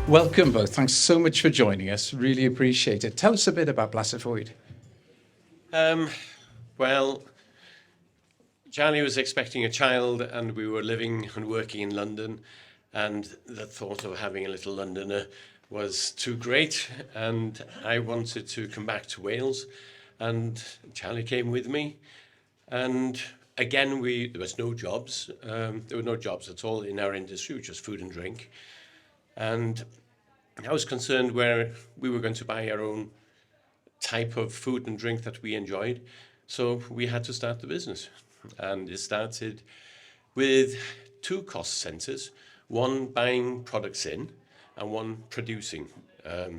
Welcome both. Thanks so much for joining us. Really appreciate it. Tell us a bit about Blas and Fwyd. Well, Charlie was expecting a child and we were living and working in London, and the thought of having a little Londoner was too great, and I wanted to come back to Wales, and Charlie came with me, and again there was no jobs. There were no jobs at all in our industry, which was food and drink, and I was concerned where we were going to buy our own type of food and drink that we enjoyed. So we had to start the business. And it started with two cost centres, one buying products in and one producing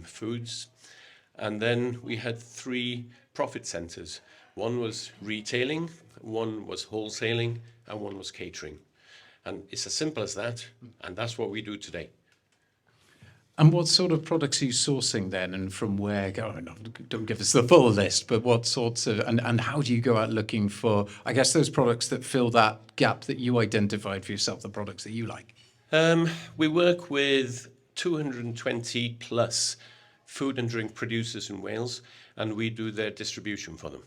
foods. And then we had three profit centres. One was retailing, one was wholesaling, and one was catering. And it's as simple as that, and that's what we do today. And what sort of products are you sourcing then, and from where? Don't give us the full list, but what sorts of, and how do you go out looking for, I guess, those products that fill that gap that you identified for yourself, the products that you like? We work with 220 plus food and drink producers in Wales, and we do their distribution for them.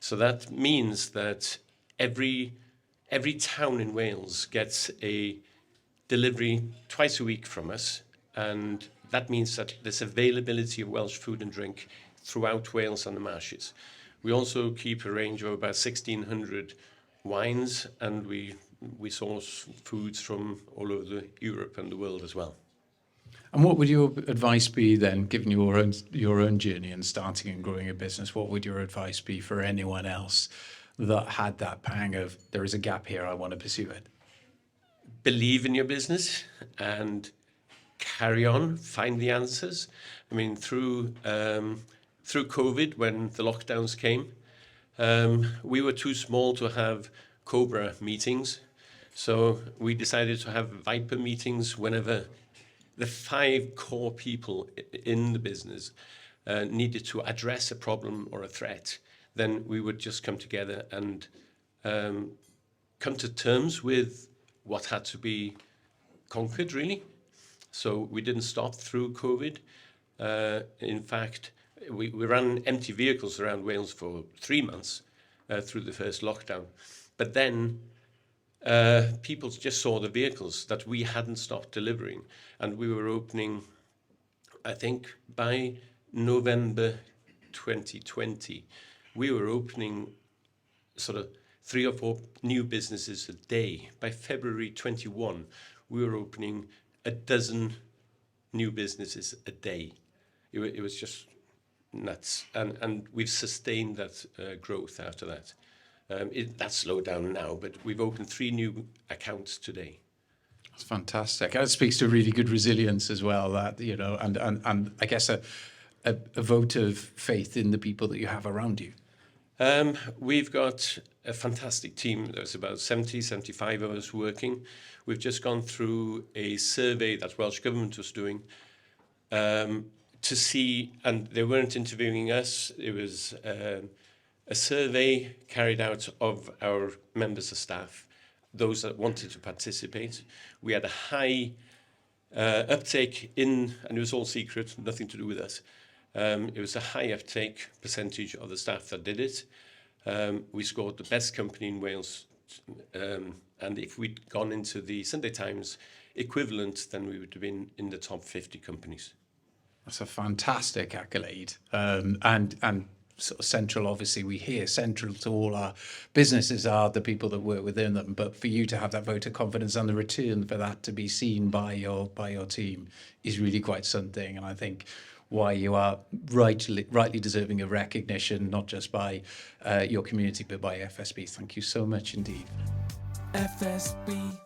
So that means that every town in Wales gets a delivery twice a week from us. And that means that there's availability of Welsh food and drink throughout Wales and the marshes. We also keep a range of about 1,600 wines, and we source foods from all over Europe and the world as well. And what would your advice be then, given your own journey and starting and growing a business? What would your advice be for anyone else that had that pang of, there is a gap here, I want to pursue it? Believe in your business and carry on, find the answers. I mean, through COVID, when the lockdowns came, we were too small to have Cobra meetings. So we decided to have Viper meetings whenever the 5 core people in the business needed to address a problem or a threat. Then we would just come together and come to terms with what had to be conquered, really. So we didn't stop through COVID. In fact, we ran empty vehicles around Wales for 3 months through the first lockdown. But then people just saw the vehicles that we hadn't stopped delivering. And we were opening, I think, by November 2020, we were opening sort of 3 or 4 new businesses a day. By February 21, we were opening a dozen new businesses a day. It was just nuts. And we've sustained that growth after that. That's slowed down now, but we've opened 3 new accounts today. That's fantastic. And it speaks to really good resilience as well, that, you know, and I guess a vote of faith in the people that you have around you. We've got a fantastic team. There's about 70, 75 of us working. We've just gone through a survey that Welsh Government was doing to see, and they weren't interviewing us, it was a survey carried out of our members of staff, those that wanted to participate. We had a high uptake in, and it was all secret, nothing to do with us. It was a high uptake percentage of the staff that did it. We scored the best company in Wales, and if we'd gone into the Sunday Times equivalent, then we would have been in the top 50 companies. That's a fantastic accolade, and sort of central, obviously, we hear central to all our businesses are the people that work within them. But for you to have that vote of confidence and the return for that to be seen by your team is really quite something. And I think why you are rightly deserving of recognition, not just by your community, but by FSB. Thank you so much indeed. FSB.